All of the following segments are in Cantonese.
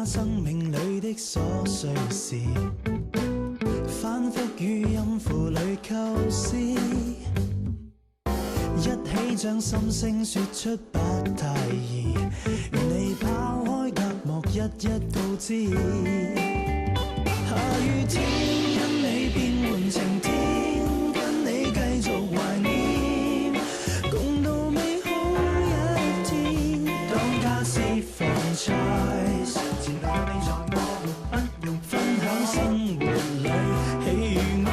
下生命裏的瑣碎事，反覆於音符裏構思，一起將心聲說出不太易，願你拋開隔膜一一告知。下雨天因你變換晴天，跟你繼續懷念，共度美好一天。當家是 franchise， 前度有你在我沒不用分享生活裏喜與愛。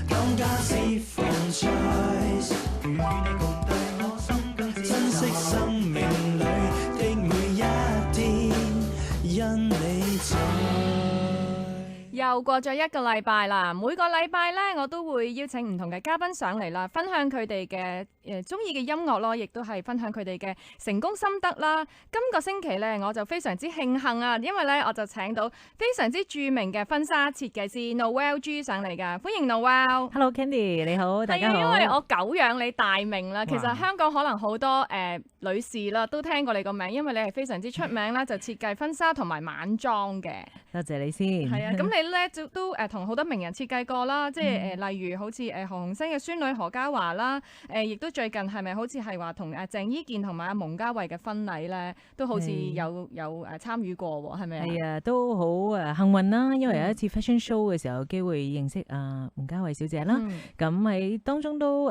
當家是 franchise， 如與你共對我心更珍惜生命裏的每一天，因你在。又過咗一個禮拜啦，每個禮拜咧我都會邀請唔同嘅嘉賓上嚟啦，分享佢哋嘅中意嘅音樂咯，亦都係分享佢哋嘅成功心得啦。今個星期咧我就非常之慶幸啊，因為咧我就請到非常之著名嘅婚紗設計師 Noel G 上嚟㗎，歡迎 Noel。Hello Candy， 你好，大家好。因為我久仰你大名啦，其實香港可能好多女士啦都聽過你個名，因為你係非常之出名啦，就設計婚紗同埋晚裝嘅。多謝你先。係啊，咁你咧都同好多名人設計過啦，即係例如好似何鴻燊嘅孫女何嘉華啦，亦都最近係咪好似係話同鄭伊健同埋阿蒙嘉慧嘅婚禮咧，都好似有參與過喎，係咪啊？係啊，都好幸運啦，因為有一次 fashion show 嘅時候，有機會認識蒙嘉慧小姐啦。咁喺當中都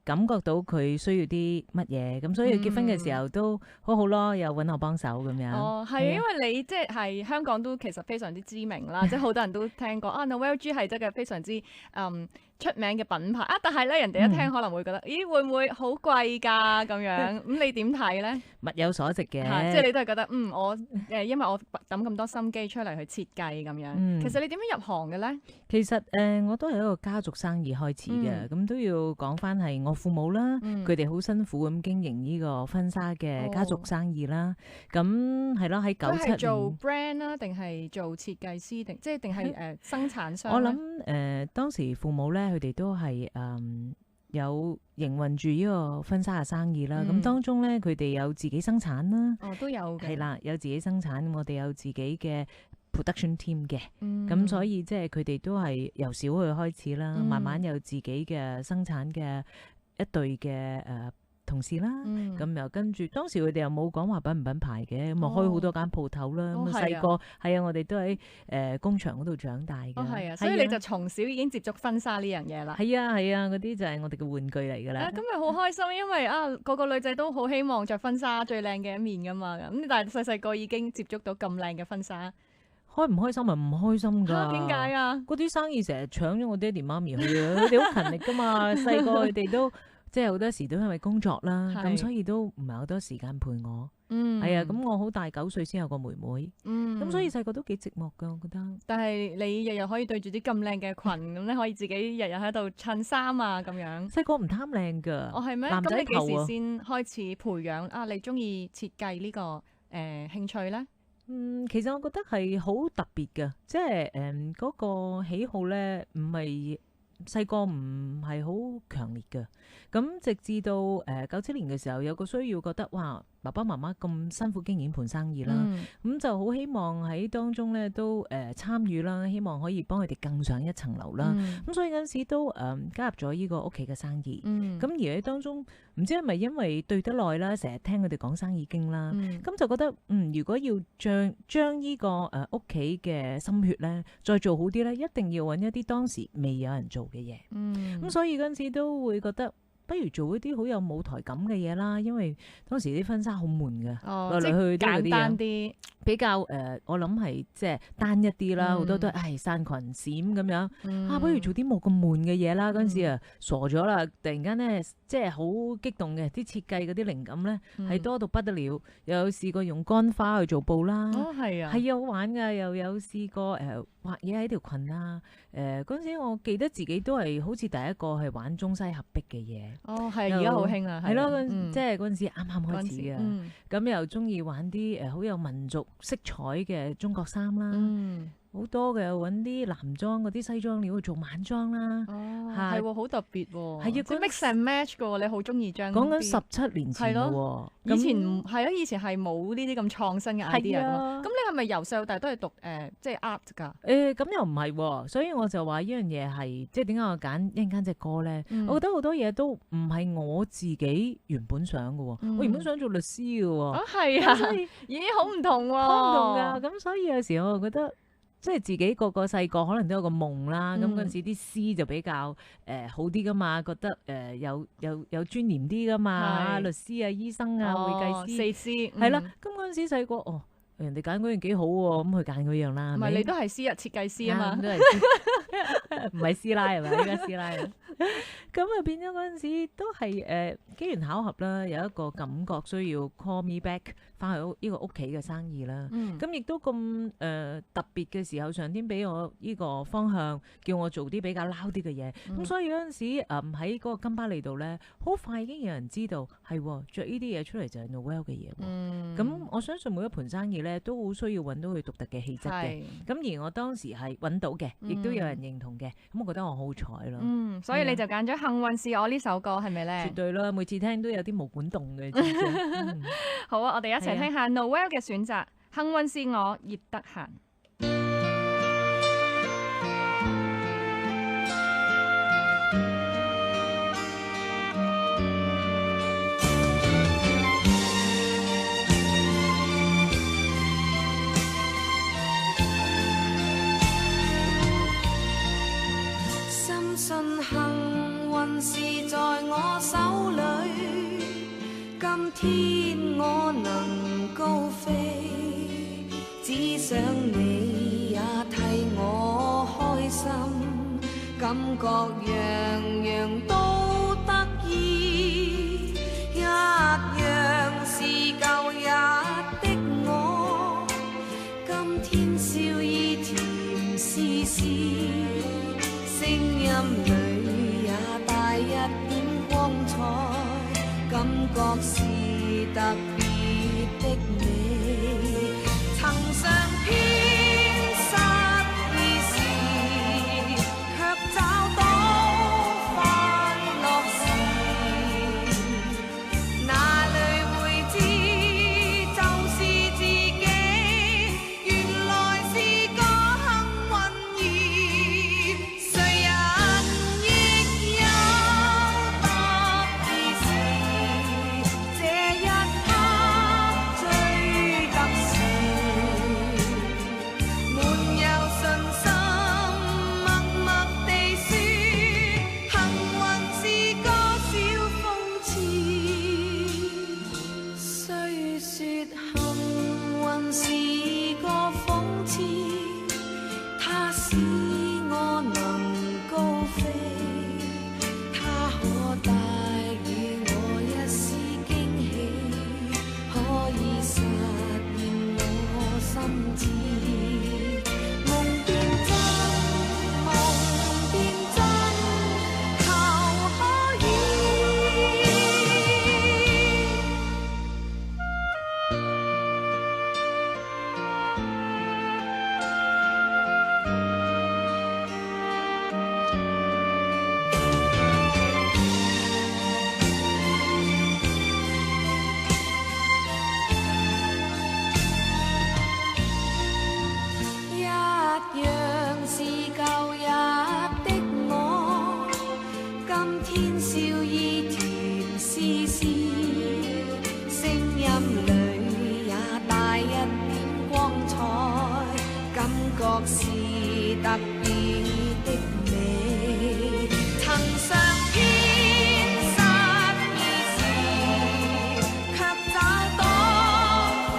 感覺到佢需要啲乜嘢，咁所以結婚嘅時候都好好咯，又揾我幫手咁樣。哦，係因為你即係香港都其實非常之知名啦，即係好多人都聽過啊 Noel G 係真嘅非常之出名嘅品牌啊，但係咧人哋一聽可能會覺得，咦會唔會好貴㗎咁樣？咁你點睇咧？物有所值嘅，即係你都係覺得我因為我抌咁多心機出嚟去設計咁樣。其實你點樣入行嘅咧？其實我都係一個家族生意開始嘅，咁都要講翻係我父母啦，佢哋好辛苦咁經營呢個婚紗嘅家族生意啦。咁係咯，喺97年做 brand 啦，定係做設計師，定係生產商？我諗當時父母咧，佢哋都係有營運住呢個婚紗嘅生意啦。咁當中咧，佢哋有自己生產啦，都有嘅。係啦，有自己生產，我哋有自己嘅 production team 嘅。咁所以即係佢哋都係由小去開始啦，慢慢有自己嘅生產嘅一隊嘅同事啦，咁又跟住當時佢哋又冇講話品唔品牌嘅，咁啊開好多間鋪頭啦。咁細個係啊，我哋都喺工場嗰度長大嘅。係啊，所以你就從小已經接觸婚紗呢樣嘢啦。係啊，嗰啲就係我哋嘅玩具嚟㗎啦。咁咪好開心，因為個個女仔都好希望着婚紗最靚嘅一面㗎嘛。咁但係細細個已經接觸到咁靚嘅婚紗，開唔開心咪唔開心㗎？點解啊？嗰啲生意成日搶咗我爹哋媽咪去啊！佢哋好勤力㗎嘛，細個佢哋都。即係好多時都因為工作啦，咁所以都唔係好多時間陪我。係啊，咁我好大9歲先有個妹妹。咁所以細個都幾寂寞㗎，我覺得。但係你日日可以對住啲咁靚嘅裙，咁咧可以自己日日喺度襯衫啊咁樣。細個唔貪靚㗎。哦，係咩？咁你幾時先開始培養你中意設計呢個興趣咧？其實我覺得係好特別㗎，即係嗰個喜好咧，唔係。細個唔係好強烈嘅，咁直至到97年嘅時候有個需要，覺得哇爸爸媽媽咁辛苦經營盤生意啦，咁就好希望喺當中咧都參與啦，希望可以幫佢哋更上一層樓啦。咁所以嗰陣時都加入咗呢個屋企嘅生意。咁而喺當中唔知係咪因為對得耐啦，成日聽佢哋講生意經啦，咁就覺得如果要將呢個屋企嘅心血咧再做好啲咧，一定要揾一啲當時未有人做嘅嘢。咁所以嗰陣時都會覺得，不如做一啲好有舞台感嘅嘢啦，因為當時啲婚紗好悶嘅，來來去都嗰啲簡單啲，比較我諗係即係單一啲啦，好多都係散裙閃咁樣。不如做啲冇咁悶嘅嘢啦。嗰陣時啊，傻咗啦，突然間咧即係好激動嘅，啲設計嗰啲靈感咧係多到不得了。又有試過用乾花去做布啦，係啊，好玩㗎。又有試過畫嘢喺條裙啊。嗰陣時我記得自己都係好似第一個係玩中西合璧嘅嘢。係而家好興啊，係咯，即係嗰陣時啱啱開始嘅。咁又中意玩啲好有民族色彩嘅中國衫啦。好多嘅揾啲男裝嗰啲西裝料去做晚裝啦。哦，係喎，好特別喎。係要即係 mix and match 嘅喎，你好中意將講緊17年前嘅喎。以前係咯，以前係冇呢啲咁創新嘅 idea 㗎嘛。咁你係咪由細到大都係讀即係 art 㗎？咁又唔係喎，所以我就話呢樣嘢係即係點解我揀一陣間隻歌咧？我覺得好多嘢都唔係我自己原本想嘅喎，我原本想做律師嘅喎。哦，係啊，咦，好唔同喎，好唔同㗎。咁所以有時我覺得。即係自己個細個可能都有個夢啦，咁嗰陣時啲師就比較好啲噶嘛，覺得有尊嚴啲噶嘛，律師啊、醫生啊、會計師、四師係啦。咁嗰陣時細個人哋揀嗰樣幾好喎，咁佢揀嗰樣啦。唔係你都係師設計師啊嘛，都係唔係師奶係咪？依家師奶咁啊變咗嗰陣時都係機緣巧合啦，有一個感覺需要 call me back 翻去呢個屋企嘅生意啦。咁亦都咁特別嘅時候，上天俾我呢個方向，叫我做啲比較撈啲嘅嘢。咁所以嗰陣時喺嗰個金巴利度咧，好快已經有人知道係着呢啲嘢出嚟就係 Noel 嘅嘢。咁我相信每一盤生意咧都好需要揾到佢獨特嘅氣質嘅。咁而我當時係揾到嘅，亦都有人認同嘅。咁我覺得我好彩咯。所以你就揀咗《幸運是我》呢首歌係咪咧？絕對啦，每次聽都有啲毛管動嘅。好啊，我哋一齊聽下 Noel 嘅選擇，《幸運是我》葉德嫻。深信幸運是在我手裏，今天我能高飛，只想你也替我開心，感覺樣樣都得意，一樣是舊日的我，今天笑意甜絲絲，聲音裏也帶一點光彩，感覺是特別的美，曾嘗遍失意時，卻找到快樂時，哪裏會知就是自己，原來是個幸運兒，誰人亦有特別時，這一刻最特殊，滿有信心，默默地說，幸運是個小諷刺，雖說幸運是個諷刺，它使我能高飛，它可帶予我一絲驚喜，可以實現我心志，夢變真，夢變真，求可以。一樣是舊日的我，今天笑意甜絲絲，聲音裏也帶一點光彩，感覺是特別的美，曾嘗遍失意時，卻找到快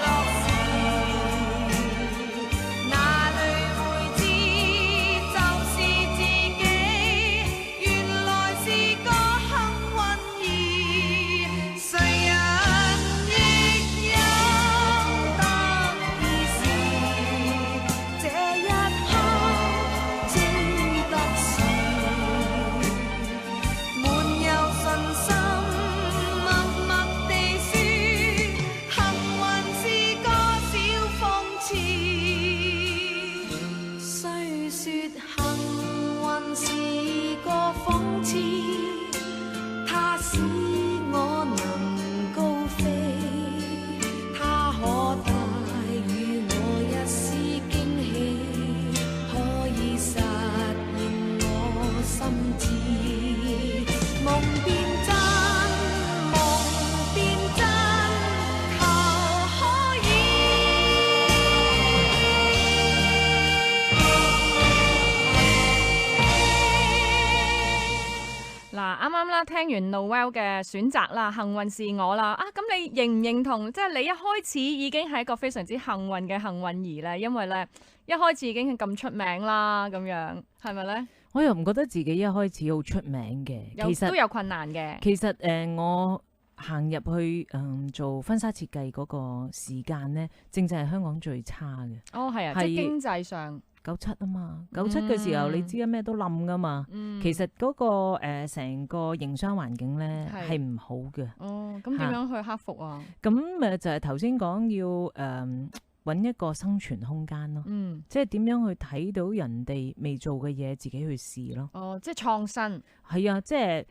樂時，哪裏會知就是自己，原來是個幸運兒，誰人亦有特別時，這一刻啱啦，聽完 Noel 嘅選擇啦，幸運是我啦。啊，咁你認唔認同？即係你一開始已經係一個非常之幸運嘅幸運兒咧，因為咧一開始已經係咁出名啦，咁樣係咪咧？我又唔覺得自己一開始好出名嘅，其實都有困難嘅。其實我行入去做婚紗設計嗰個時間咧，正係香港最差嘅。哦，係啊，即係經濟上。97啊嘛，97嘅時候你知咩都冧噶嘛。其實嗰個成個營商環境咧係唔好嘅。哦，咁點樣去克服啊？咁就係頭先講要揾一個生存空間咯。即係點樣去睇到人哋未做嘅嘢，自己去試咯。哦，即係創新。係啊，即係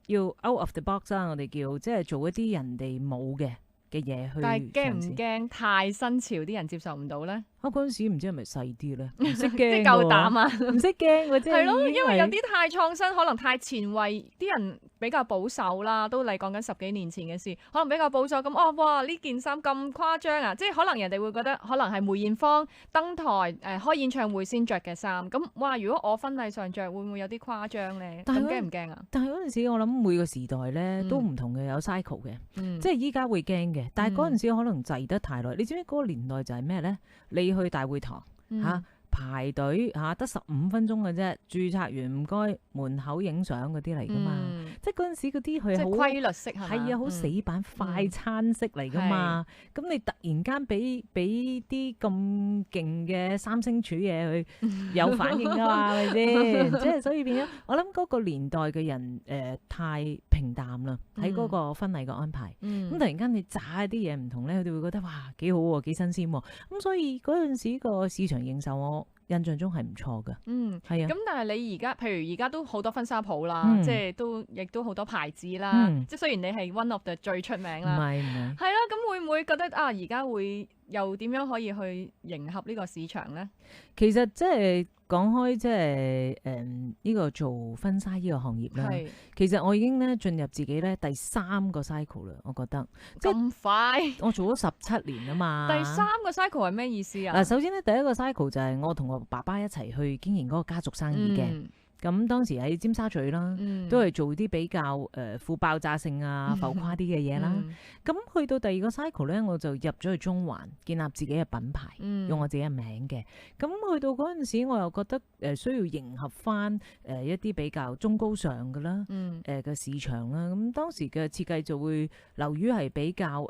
要 out of the box 啦，我哋叫即係做一啲人哋冇嘅嘢去。但係驚唔驚太新潮，啲人接受唔到咧？我嗰陣時唔知係咪細啲咧，唔識驚，即係夠膽啊！唔識驚嘅啫。係咯，因為有啲太創新，可能太前衛，啲人比較保守啦。都嚟講緊10幾年前嘅事，可能比較保守咁。哦，哇！呢件衫咁誇張啊！即係可能人哋會覺得，可能係梅艷芳登台開演唱會先着嘅衫。咁哇！如果我婚禮上着，會唔會有啲誇張咧？咁驚唔驚啊？但係嗰陣時，我諗每個時代咧都唔同嘅，有 cycle 嘅。即係依家會驚嘅，但係嗰陣時可能滯得太耐。你知唔知嗰個年代就係咩咧？你去大會堂排隊得15分鐘嘅啫，註冊完唔該門口影相嗰啲嚟噶嘛。即係嗰陣時嗰啲佢好規律式係啊，好死板快餐式嚟噶嘛。咁你突然間俾啲咁勁嘅三星柱嘢去有反應噶嘛，係咪先？即係所以變咗，我諗嗰個年代嘅人太平淡啦，喺嗰個婚禮嘅安排。咁突然間你炸啲嘢唔同咧，佢哋會覺得哇幾好喎，幾新鮮喎。咁所以嗰陣時個市場認受我印象中係唔錯㗎。係啊。咁但係你而家，譬如而家都好多婚紗鋪啦，即係亦都好多牌子啦。即係雖然你係 one of the 最出名啦，唔係。係啦，咁會唔會覺得啊？而家會又點樣可以去迎合呢個市場咧？其實即係講開，即係呢個做婚紗呢個行業啦。其實我已經咧進入自己咧第3個 cycle 啦，我覺得。咁快？我做咗17年啊嘛。第3個 cycle 係咩意思啊？首先咧，第一個 cycle 就係我同我爸爸一齊去經營嗰個家族生意嘅。咁當時喺尖沙咀啦，都係做啲比較富爆炸性啊、浮誇啲嘅嘢啦。咁去到第2個 cycle 咧，我就入咗去中環，建立自己嘅品牌，用我自己嘅名嘅。咁去到嗰陣時，我又覺得需要迎合翻一啲比較中高尚嘅啦，嘅市場啦。咁當時嘅設計就會流於係比較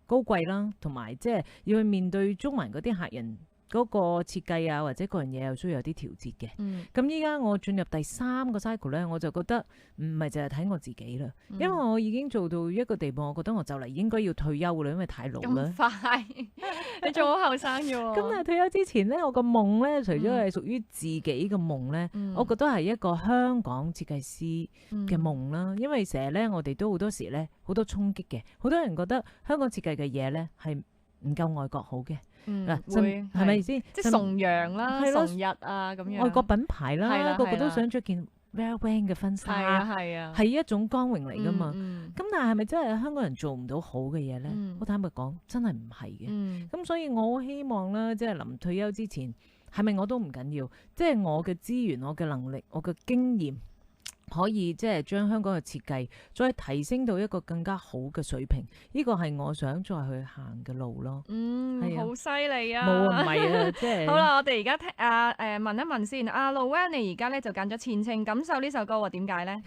高貴啦，同埋即係要去面對中環嗰啲客人。嗰個設計啊，或者個人嘢又需要有啲調節嘅。咁依家我進入第3個 cycle 咧，我就覺得唔係淨係睇我自己啦，因為我已經做到一個地步，我覺得我就嚟應該要退休啦，因為太老啦。咁快？你仲好後生嘅喎。咁但係退休之前咧，我個夢咧，除咗係屬於自己嘅夢咧，我覺得係一個香港設計師嘅夢啦。因為成日咧，我哋都好多時咧好多衝擊嘅，好多人覺得香港設計嘅嘢咧係唔夠外國好嘅。嗱，係咪先？即係崇洋啦、崇日啊咁樣。外國品牌啦，個個都想着件 Vera Wang 嘅婚紗，係一種光榮嚟噶嘛。咁但係係咪真係香港人做唔到好嘅嘢咧？好坦白講，真係唔係嘅。咁所以我好希望啦，即係臨退休之前，係咪我都唔緊要，即係我嘅資源、我嘅能力、我嘅經驗。可以即係將香港嘅設計再提升到一個更加好嘅水平，呢個係我想再去行嘅路咯。好犀利啊！冇啊，唔係啊，即係。好啦，我哋而家聽問一問先。阿 Noel，你而家咧就揀咗《前程感受》呢首歌喎？點解咧？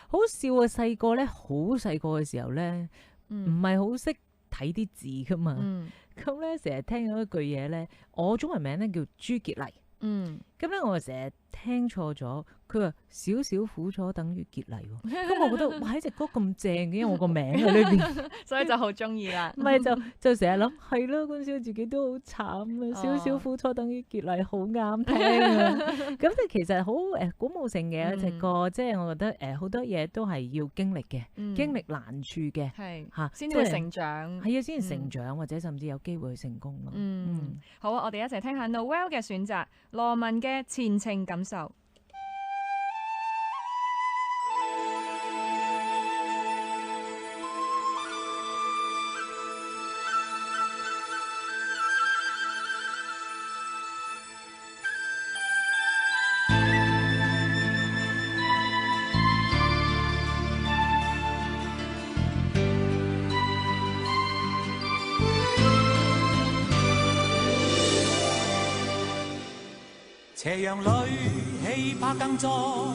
好笑啊！細個咧，好細個嘅時候咧，唔係好識睇啲字噶嘛。咁咧成日聽到一句嘢咧，我中文名咧叫朱傑麗。咁咧我就成日聽錯咗。佢話少少苦楚等於結黎喎，咁我覺得哇！呢隻歌咁正嘅，因為我個名喺裏邊，所以就好中意啦。唔係就成日諗係咯，嗰陣時自己都好慘啊！少少苦楚等於結黎，好啱聽啊！咁即係其實好鼓舞性嘅一隻歌，即係我覺得好多嘢都係要經歷嘅，經歷難處嘅，係嚇先會成長，係啊，先至成長或者甚至有機會去成功咯。好啊！我哋一齊聽下 Noel 嘅選擇，羅文嘅《前程感受》。斜陽裏氣魄更壯，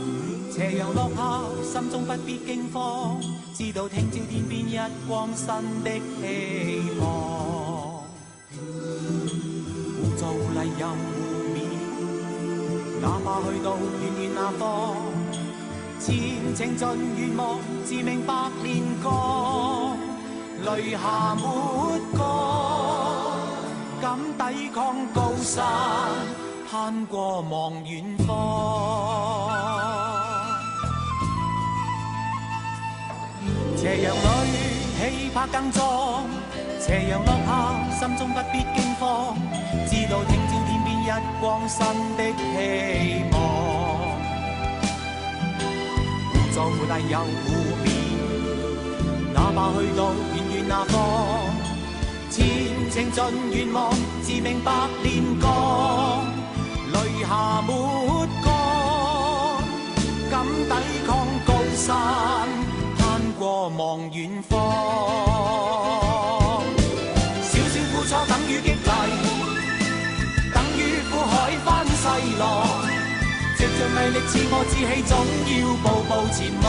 斜陽落下心中不必驚慌，知道聽朝天邊一光新的希望。污糟泥又污面，哪怕去到遠遠那方，前程盡願望，自命百煉鋼，淚下沒乾，敢抵抗高山，攀過望遠方。斜陽裏氣魄更壯，斜陽落下心中不必驚慌，知道聽朝天邊一光新的希望。污糟泥又污面，哪怕去到遠遠那方，前程盡願望，自命百煉鋼，淚下沒乾，敢抵抗高山，攀過望遠方。少少苦楚等於激勵，等於苦海翻細浪，藉着毅力自我志氣，總要步步前望。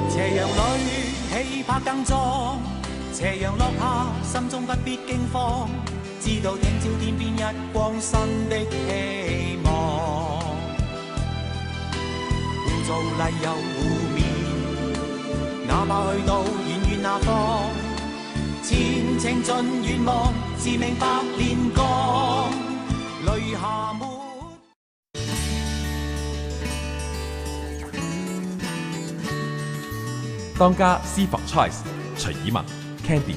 斜陽裏氣魄更壯，斜陽落下心中不必驚慌，知道聽朝天邊一光新的希望。污糟泥又污面，哪怕去到遠遠那方，前程盡願望，自命百煉鋼，淚下沒。當家私房 choice 徐以文 Candy。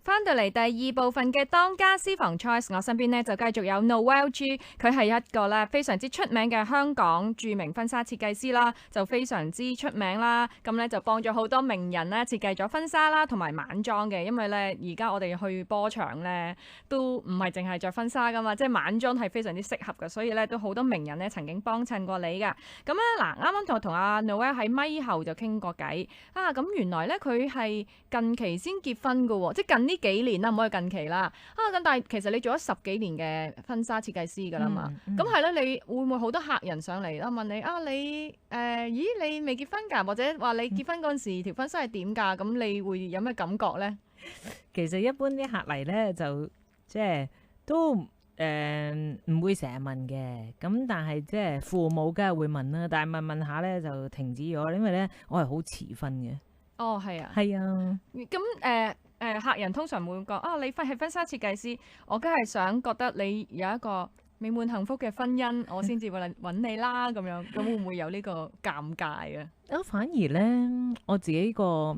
翻到嚟第二部分嘅當家私房 choice， 我身邊呢就繼續有 Noel G， 佢係一個咧非常之出名嘅香港著名婚紗設計師啦，就非常之出名啦。咁咧就幫咗好多名人咧設計咗婚紗啦，同埋晚裝嘅。因為咧而家我哋去波場咧都唔係淨係着婚紗噶嘛，即係晚裝係非常之適合嘅，所以咧都好多名人咧曾經幫襯過你噶。咁咧嗱，啱啱同阿 Noel 喺咪後就傾過偈啊。咁原來咧佢係近期先結婚噶喎，即係近呢幾年啦，唔可以近期啦。咁但係其實你做咗10幾年嘅婚紗設計師㗎啦嘛。咁係咧，你會唔會好多客人上嚟啦？問你啊，你咦你未結婚㗎？或者話你結婚嗰陣時條婚紗係點㗎？咁你會有咩感覺咧？其實一般啲客嚟咧就即係都唔會成日問嘅。咁但係即係父母梗係會問啦。但係問下咧就停止咗，因為咧我係好遲婚嘅。哦，係啊，係啊。咁客人通常會講啊，你係婚紗設計師，我梗係想覺得你有一個美滿幸福嘅婚姻，我先至會嚟揾你啦咁樣。咁會唔會有呢個尷尬啊？反而咧我自己個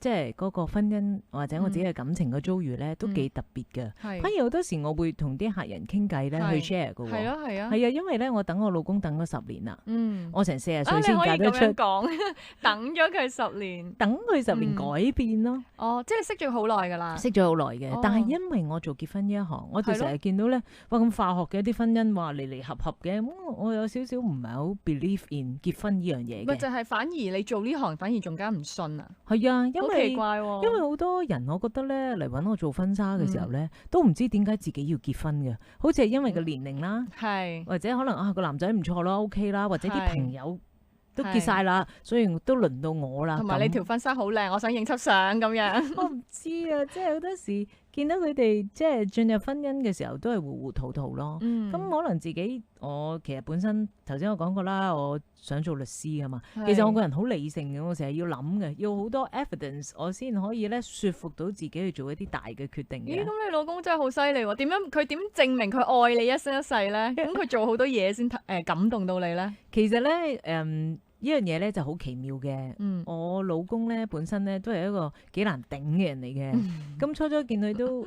即係嗰個婚姻或者我自己嘅感情嘅遭遇咧，都幾特別嘅。反而好多時我會同啲客人傾偈咧去 share 嘅喎。係啊係啊。係啊，因為咧我等我老公等咗10年啦。我成40歲先嫁得出。你可以咁樣講，等咗佢10年。等佢10年改變咯。哦，即係你識咗好耐㗎啦。識咗好耐嘅，但係因為我做結婚呢一行，我就成日見到咧，哇咁化學嘅一啲婚姻話離離合合嘅，我有少少唔係好 believe in 結婚呢樣嘢嘅。咪就係反而你做呢行，反而仲加唔信啊？係啊，因為好奇怪喎。因為好多人，我覺得咧嚟揾我做婚紗嘅時候咧，都唔知點解自己要結婚嘅，好似係因為個年齡啦，或者可能個男仔唔錯啦 OK 啦，或者啲朋友都結晒啦，所以都輪到我啦。同埋你條婚紗好靚，我想影輯相咁樣。我唔知啊，即係好多時見到佢哋即係進入婚姻嘅時候，都係糊糊塗塗咯。咁可能自己我其實本身頭先我講過啦，我想做律師啊嘛。其實我個人好理性嘅，我成日要諗嘅，要好多 evidence，我先可以咧說服到自己去做一啲大嘅決定嘅。咦？咁你老公真係好犀利喎！佢點證明佢愛你一生一世咧？咁佢做好多嘢先感動到你咧？其實咧呢樣嘢咧就好奇妙嘅。我老公咧本身咧都係一個幾難頂嘅人嚟嘅。咁初初見佢都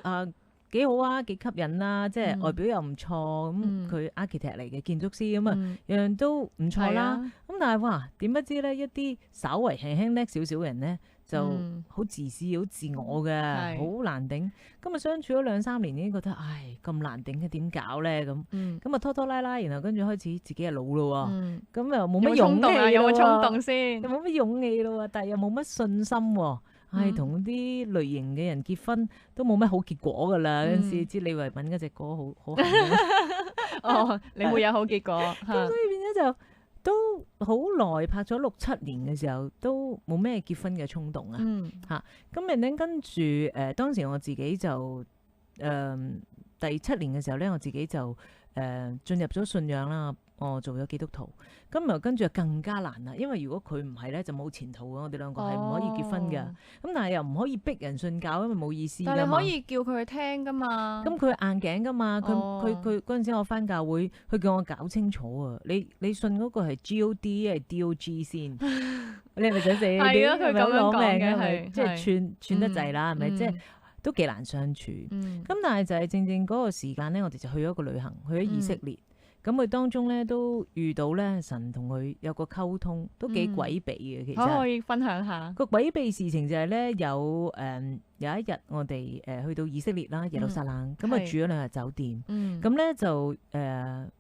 幾好啊，幾吸引啦，即係外表又唔錯，咁佢 architect 嚟嘅建築師咁啊，樣樣都唔錯啦。咁但係哇，點不知咧一啲稍為輕輕叻少少嘅人咧，就好自私、好自我嘅，好難頂。咁啊相處咗2-3年已經覺得，唉咁難頂嘅點搞咧咁。咁啊拖拖拉拉，然後跟住開始自己又老咯喎，咁又冇乜勇氣，有冇衝動先？又冇乜勇氣咯喎，但係又冇乜信心喎。同啲類型嘅人結婚都冇乜好結果噶啦。嗰陣時知李慧敏嗰隻歌好哦，你會有好結果。咁所以變咗就都好耐，拍咗6-7年嘅時候都冇咩結婚嘅衝動啊。咁然後跟住當時我自己就第7年嘅時候咧，我自己就進入咗信仰啦。我做咗基督徒，咁又跟住就更加難啦。因為如果佢唔係咧，就冇前途嘅。我哋兩個係唔可以結婚嘅。咁但係又唔可以逼人信教，因為冇意思㗎嘛。但係可以叫佢去聽㗎嘛。咁佢硬頸㗎嘛。佢嗰陣時我返教會，佢叫我搞清楚啊。你信嗰個係 GOD 係 DOG 先？你係咪想死？係啊，佢咁樣講嘅係即係串得滯啦，係咪？即係都幾難相處。咁但係就係正正嗰個時間咧，我哋就去咗一個旅行，去咗以色列。咁佢當中咧都遇到咧神同佢有個溝通，都幾詭秘嘅。其實可以分享下個詭秘事情就係咧有一日我哋去到以色列啦，耶路撒冷，咁啊住咗2日酒店，咁咧就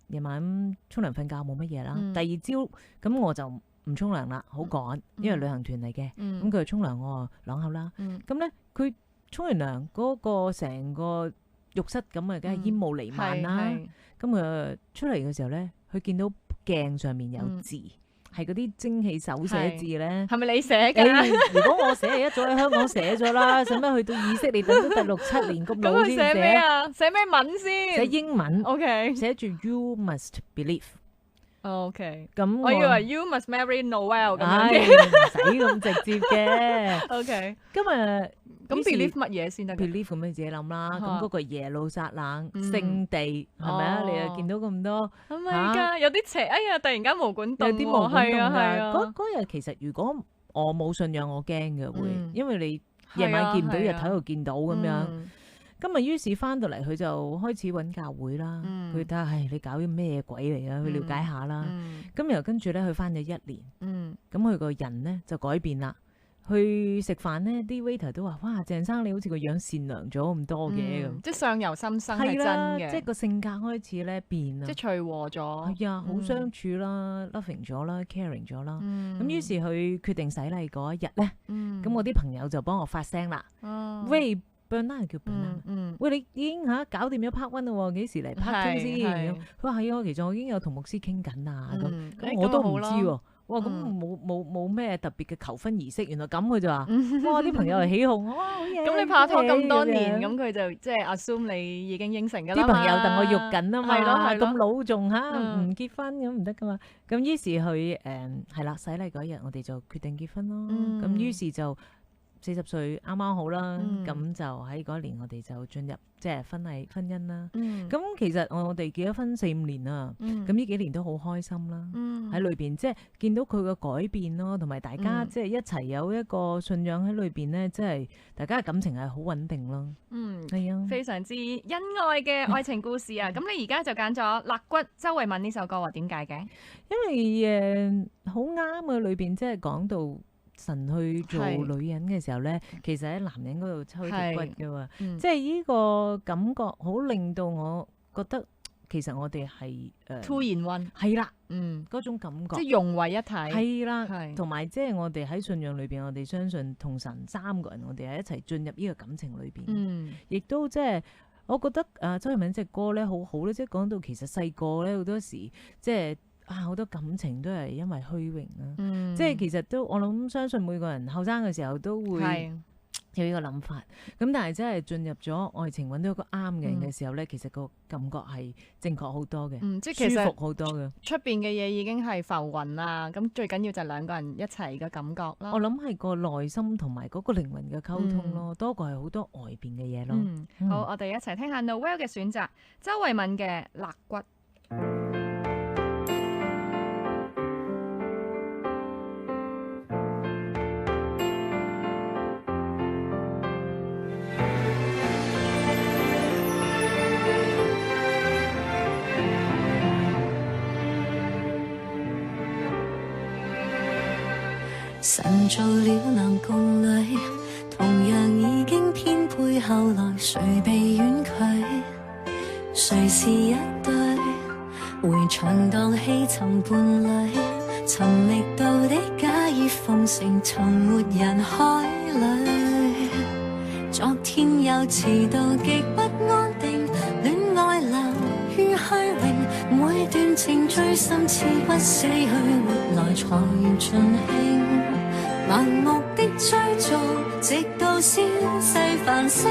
夜晚沖涼瞓覺冇乜嘢啦。第二朝咁我就唔沖涼啦，好趕，因為旅行團嚟嘅。咁佢就沖涼，我啷口啦。咁咧佢沖完涼嗰個成個浴室咁啊，梗係煙霧瀰漫啦。咁佢出嚟嘅時候咧，佢見到鏡上面有字，係嗰啲精氣手寫字咧。係咪你寫嘅？如果我寫，一早喺香港寫咗啦，使乜去到以色列等咗第6-7年咁老先寫？寫咩啊？寫咩文先？寫英文。OK。寫住 You must believe。OK。咁我以為 You must marry Noel 咁樣嘅，唔使咁直接嘅。OK。今日。咁 believe 乜嘢先得 ？believe 咁你自己諗啦。咁嗰個耶路撒冷聖地係咪啊？你又見到咁多，Oh my god，有啲邪。哎呀，突然間毛管戙，有啲毛管戙㗎。嗰日其實如果我冇信仰，我驚嘅會，因為你夜晚見唔到，日頭又見到咁樣。咁啊，於是翻到嚟佢就開始揾教會啦。佢睇下，你搞啲咩鬼嚟啊？去了解下啦。咁然後跟住咧，佢翻咗1年。咁佢個人咧就改變啦。去食飯咧，啲 waiter 都話：哇，鄭生你好似個樣善良咗咁多嘅咁。即係相由心生係真嘅。即係個性格開始咧變啦。即係隨和咗。係啊，好相處啦，loving 咗啦，caring 咗啦。咁於是佢決定洗禮嗰一日咧，咁我啲朋友就幫我發聲啦。喂，Bernard 叫 Bernard。喂，你已經搞掂咗 part 1啦喎，幾時嚟 part 2先？佢話係啊，其實我已經有同牧師傾緊啊。咁我都唔知喎。哇！咁冇咩特別嘅求婚儀式，原來咁佢就話：哇！啲朋友係起哄，哇！好嘢！咁你拍拖咁多年，咁佢就即係 assume 你已經應承㗎啦嘛。啲朋友戥我喐緊啊嘛，係咯，咁老仲唔結婚咁唔得噶嘛。咁於是佢係啦，洗禮嗰日我哋就決定結婚咯。咁於是就40歲啱啱好啦，咁就喺嗰年我哋就進入即係婚姻啦。咁其實我哋結咗婚4-5年啦，咁呢幾年都好開心啦。喺裏邊即係見到佢嘅改變咯，同埋大家即係一齊有一個信仰喺裏邊咧，即係大家嘅感情係好穩定咯。係啊，非常之恩愛嘅愛情故事啊！咁你而家就揀咗肋骨周慧敏呢首歌喎？點解嘅？因為好啱啊！裏邊即係講到神去做女人嘅時候咧，其實喺男人嗰度抽條骨噶嘛，即係呢個感覺好令到我覺得，其實我哋係two in one，係啦，嗰種感覺，即係融為一體，係啦，同埋即係我哋喺信仰裏邊，我哋相信同神3個人，我哋係一齊進入呢個感情裏邊，亦都即係我覺得周慧敏隻歌咧好好咧，即係講到其實細個咧好多時即係。好多感情都係因為虛榮啊，即係其實都我諗相信每個人後生嘅時候都會有呢個諗法，咁但係真係進入咗愛情揾到一個啱嘅人嘅時候咧，其實個感覺係正確好多嘅，即係其實舒服好多嘅。出邊嘅嘢已經係浮雲啦，咁最緊要就係2個人一齊嘅感覺啦。我諗係個內心同埋嗰個靈魂嘅溝通咯，多過係好多外邊嘅嘢咯。好，我哋一齊聽下 Noel 嘅選擇，周慧敏嘅肋骨。神做了男共女，同樣已經編配後來誰被婉拒，誰是一對回腸蕩氣尋伴侶，尋覓到的假意奉承從沒人開裏，昨天又遲到極不安定，戀愛流於虛榮，每段情最深似不死去活來才盡興，盲目的追逐直到消逝繁星，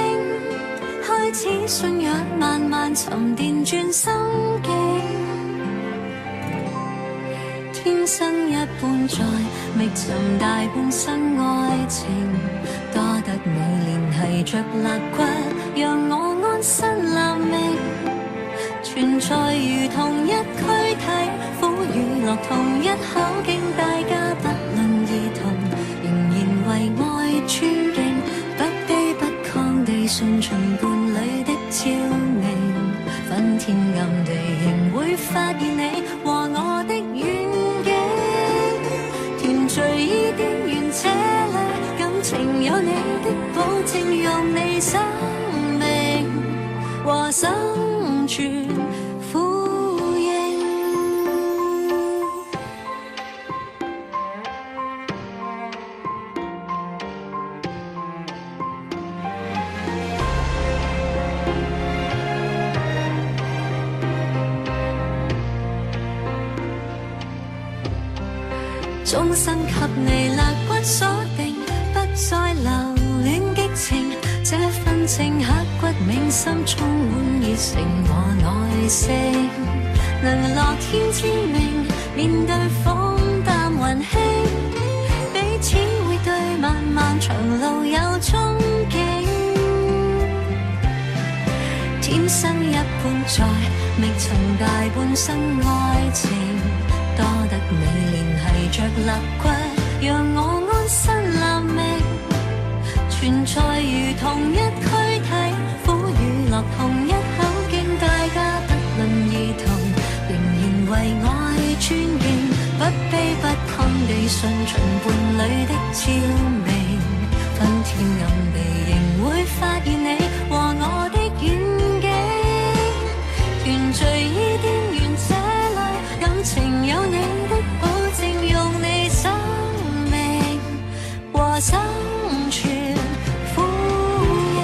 開始信仰慢慢沉澱轉心境，天生一般在覓尋大半生愛情，多得你連繫着肋骨，讓我安身立命，存在如同一軀體，苦與樂同一口徑，大家不論異同，仍然為愛尊敬，不卑不亢地順從伴侶的照明，分天暗地仍會發現你和我的遠景，團聚伊甸園這裏，感情有你的保證，用你生命和生存呼應。終身給你肋骨鎖定，不再留戀激情，這份情刻骨銘心，充滿熱誠和耐性，能樂天知命，面對風淡雲輕，彼此會對漫漫長路有憧憬，天生一般在覓尋大半生愛情，多得你連繫着肋骨，讓我安身立命，存在如同一軀體，苦與樂同一口徑，大家不論異同，仍然為愛尊敬，不卑不亢地順從伴侶的照明，分天暗地仍會發現你和我的遠景，團聚伊甸園這裏，感情有你的保證，用你生命和生存呼應。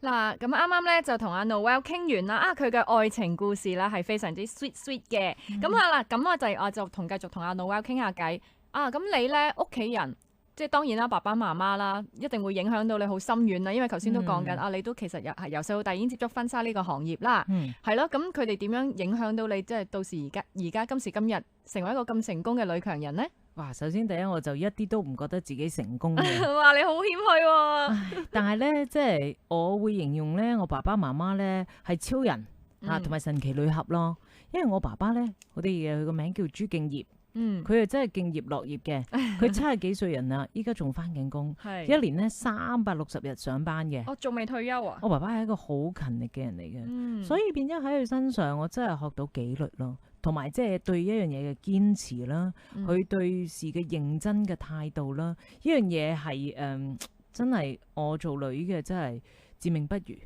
嗱，咁啱啱咧就同阿 Noel 傾完啦，佢嘅愛情故事啦係非常之 sweet 嘅。咁啊嗱，咁我就繼續同阿 Noel 傾下偈。咁你咧屋企人，即係當然啦，爸爸媽媽啦，一定會影響到你好深遠啦。因為頭先都講緊，你都其實由細到大已經接觸婚紗呢個行業啦，係咯。咁佢哋點樣影響到你？即係到時而家今時今日成為一個咁成功嘅女強人呢？哇！首先第一，我就一啲都唔覺得自己成功嘅。哇！你好謙虛喎。但係咧，即係我會形容咧，我爸爸媽媽咧係超人同埋神奇女俠咯。因為我爸爸咧，佢個名叫朱敬業。佢係真係敬業樂業嘅，佢70幾歲人啦，依家仲返緊工，一年咧360日上班嘅。我仲未退休啊！我爸爸係一個好勤力嘅人嚟嘅，所以變咗喺佢身上，我真係學到紀律咯，同埋即係對一樣嘢嘅堅持啦，佢對事嘅認真嘅態度啦，呢樣嘢係真係我做女嘅真係自命不如。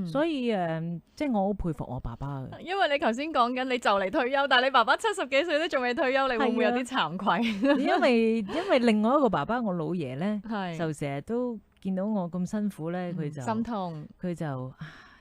所以即係我好佩服我爸爸嘅。因為你頭先講緊你就嚟退休，但係你爸爸70幾歲都仲未退休，你會唔會有啲慚愧？因為另外一個爸爸，我老爺咧，就成日都見到我咁辛苦咧，佢就心痛，佢就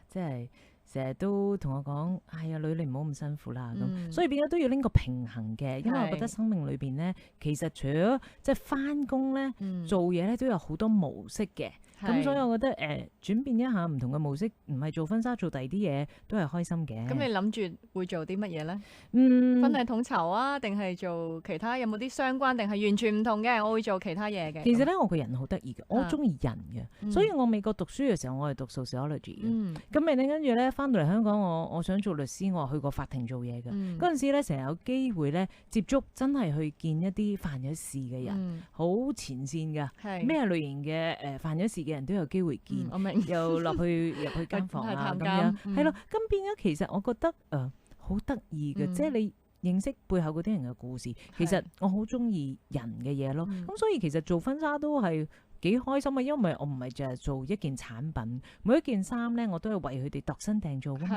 即係成日都同我講：係啊，女你唔好咁辛苦啦。咁所以變咗都要拎個平衡嘅，因為我覺得生命裏邊咧，其實除咗即係返工咧，做嘢咧都有好多模式嘅。咁所以我覺得轉變一下唔同嘅模式，唔係做婚紗，做第二啲嘢都係開心嘅。咁你諗住會做啲乜嘢咧？婚禮統籌啊，定係做其他？有冇啲相關？定係完全唔同嘅？我會做其他嘢嘅。其實咧，我個人好得意嘅，我好中意人嘅，所以我美國讀書嘅時候，我係讀 sociology 嘅。咁咪你跟住咧翻到嚟香港，我想做律師，我去過法庭做嘢嘅。嗰陣時咧，成日有機會咧接觸，真係去見一啲犯咗事嘅人，好前線㗎，咩類型嘅犯咗事嘅人都有機會見，又入去間房啊咁樣，係咯。咁變咗其實我覺得好得意嘅，即係你認識背後嗰啲人嘅故事。其實我好中意人嘅嘢咯。咁所以其實做婚紗都係幾開心啊，因為我唔係淨係做一件產品，每一件衫咧我都係為佢哋度身訂做㗎嘛。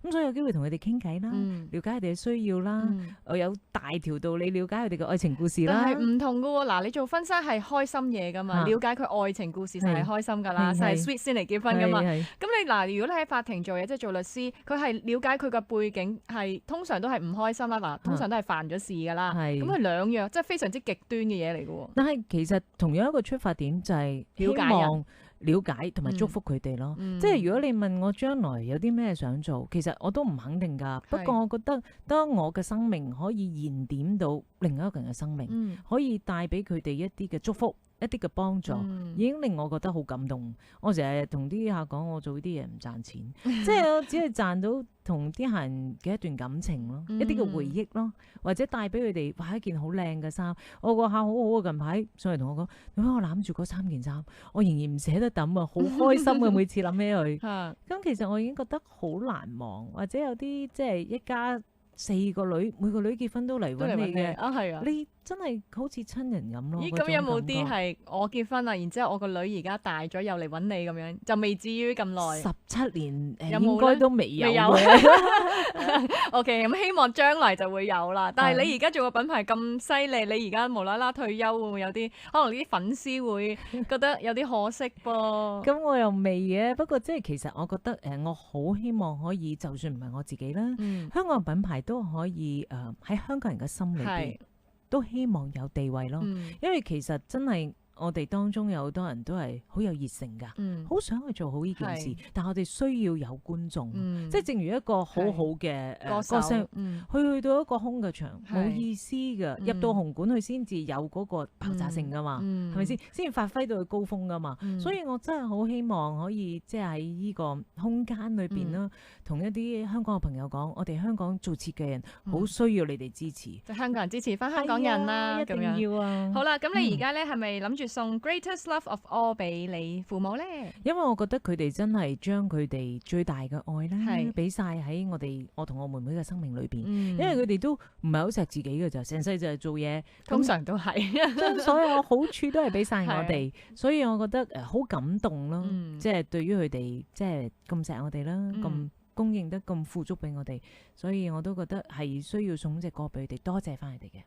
咁所以有機會同佢哋傾偈啦，了解佢哋嘅需要啦，我有大條道理了解佢哋嘅愛情故事啦。但係唔同㗎喎，嗱你做婚紗係開心嘢㗎嘛，了解佢愛情故事就係開心㗎啦，就係 sweet 先嚟結婚㗎嘛。咁你嗱，如果你喺法庭做嘢，即係做律師，佢係了解佢嘅背景係通常都係唔開心啦，嗱通常都係犯咗事㗎啦。咁佢兩樣即係非常之極端嘅嘢嚟㗎喎。但係其實同樣一個出發點就係希望了解同埋祝福佢哋咯。即係如果你問我將來有啲咩想做，其實我都唔肯定㗎。不過我覺得當我嘅生命可以燃點到另一個人嘅生命，可以帶俾佢哋一啲嘅祝福，一啲嘅幫助，已經令我覺得好感動。我成日同啲客講，我做呢啲嘢唔賺錢，即係我只係賺到同啲客人嘅一段感情咯，一啲嘅回憶咯，或者帶俾佢哋哇一件好靚嘅衫。我個客好好啊，近排上嚟同我講，點解我攬住嗰3件衫，我仍然唔捨得抌啊，好開心嘅每次諗起佢。咁其實我已經覺得好難忘，或者有啲即係一家4個女，每個女結婚都嚟揾你嘅係啊，你真係好似親人咁咯。咦，咁有冇啲係我結婚啦，然之後我個女而家大咗又嚟揾你咁樣，就未至於咁耐？17年有冇應該都未有。OK， 咁希望將來就會有啦。但係你而家做個品牌咁犀利，你而家無啦啦退休，會唔會有啲可能啲粉絲會覺得有啲可惜噃？咁我又未嘅，不過即係其實我覺得我好希望可以，就算唔係我自己啦，香港品牌都可以喺香港人嘅心裏邊都希望有地位咯。因為其實真係我哋當中有好多人都係好有熱誠㗎，好想去做好呢件事，但係我哋需要有觀眾，即係正如一個好好嘅歌星，去到一個空嘅場冇意思㗎，入到紅館佢先至有嗰個爆炸性㗎嘛，係咪先？先至發揮到佢高峰㗎嘛。所以我真係好希望可以即係喺呢個空間裏邊啦，同一啲香港嘅朋友講，我哋香港做設計人好需要你哋支持，即係香港人支持翻香港人啦，一定要啊！好啦，咁你而家咧係咪諗住送 Greatest Love of All 俾你父母咧？因為我覺得佢哋真係將佢哋最大嘅愛咧，俾晒喺我同我妹妹嘅生命裏邊。因為佢哋都唔係好錫自己嘅咋，成世就係做嘢，通常都係將所有好處都係俾晒我哋，所以我覺得好感動咯。即係對於佢哋即係咁錫我哋啦，咁供應得咁富足俾我哋，所以我都覺得係需要送隻歌俾佢哋，多謝翻佢哋嘅。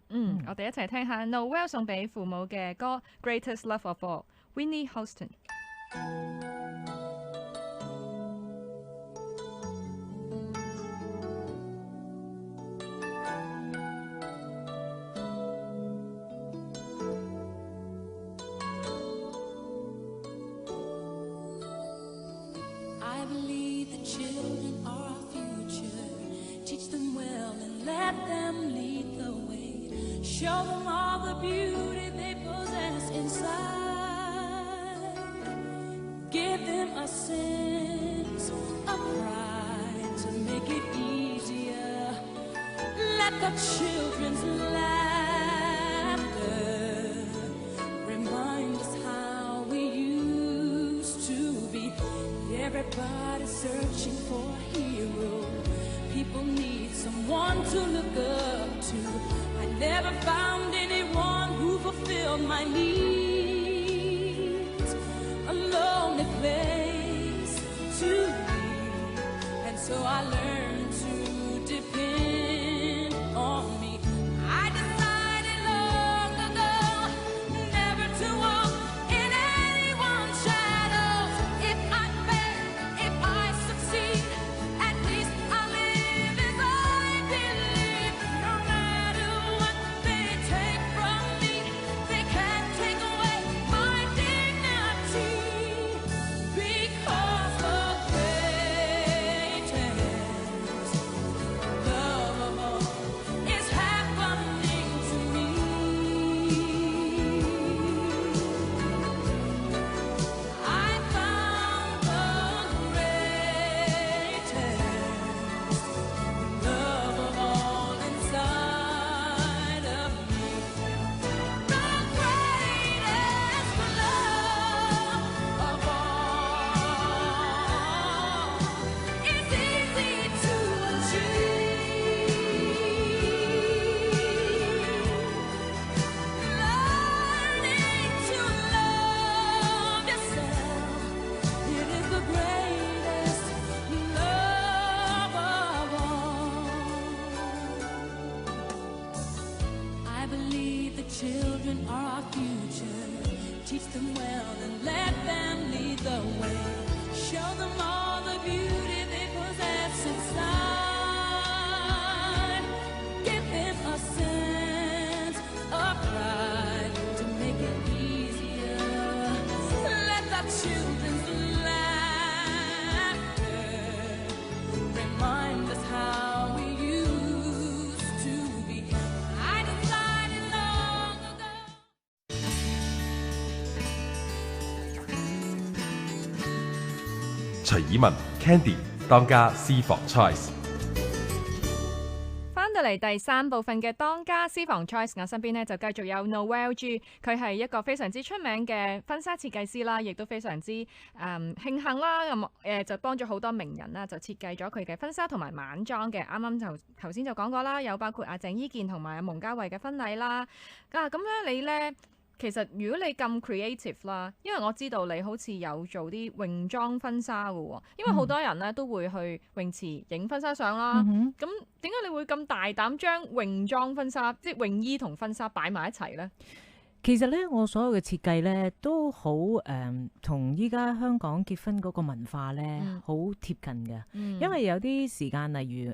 我哋一齊聽下 Noel 送俾父母嘅歌 Greatest Love of All Whitney Houston。Show them all the beauty they possess inside. Give them a sense of pride to make it easier. Let the children's laughter remind us how we used to be. Everybody's searching for a hero. People need someone to look up to. I never found anyone who fulfilled my needs. A lonely place to be, and so I learned to depend on me. I decided long ago never to walk in anyone's shadows. If I fail, if I succeed, at least I live as I believe. No matter what they take from me, they can't take away my dignity. Because the greatest teach them well and let them lead the way. Show them all the beauty they possess inside. Give them a sense of pride to make it easier. Let the children's laughter remind us how we used to be. I decided long ago. 徐以文 Candy 當家私房 Choice。翻到嚟第三部分嘅當家私房 choice， 我身邊咧就繼續有 Noel G， 佢係一個非常之出名嘅婚紗設計師啦，亦都非常之慶幸啦，咁就幫咗好多名人啦，就設計咗佢嘅婚紗同埋晚裝嘅。啱啱就頭先就講過啦，有包括阿鄭伊健同埋阿蒙嘉慧嘅婚禮啦。咁咧你咧？其實如果你咁 creative 啦，因為我知道你好似有做啲泳裝婚紗嘅喎，因為好多人咧都會去泳池影婚紗相啦。咁點解你會咁大膽將泳裝婚紗，即係泳衣同婚紗擺埋一齊咧？其實咧，我所有嘅設計咧都好同依家香港結婚嗰個文化咧好貼近嘅。因為有啲時間，例如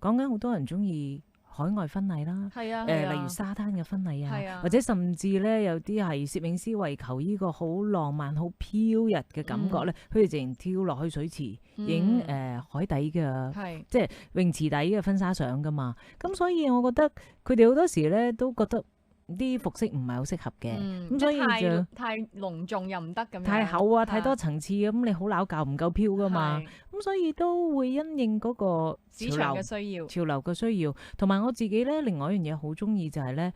講緊好多人中意海外婚禮啦，例如沙灘嘅婚禮啊，或者甚至咧有啲係攝影師為求呢個好浪漫、好飄逸嘅感覺咧，佢哋直情跳落去水池影海底嘅，即係泳池底嘅婚紗相噶嘛。咁所以我覺得佢哋好多時咧都覺得啲服飾唔係好適合嘅，咁所以就太隆重又唔得咁樣，太厚啊，太多層次咁，你好撈教唔夠飄噶嘛，咁所以都會因應嗰個市場嘅需要、潮流嘅需要，同埋我自己咧，另外一樣嘢好中意就係咧，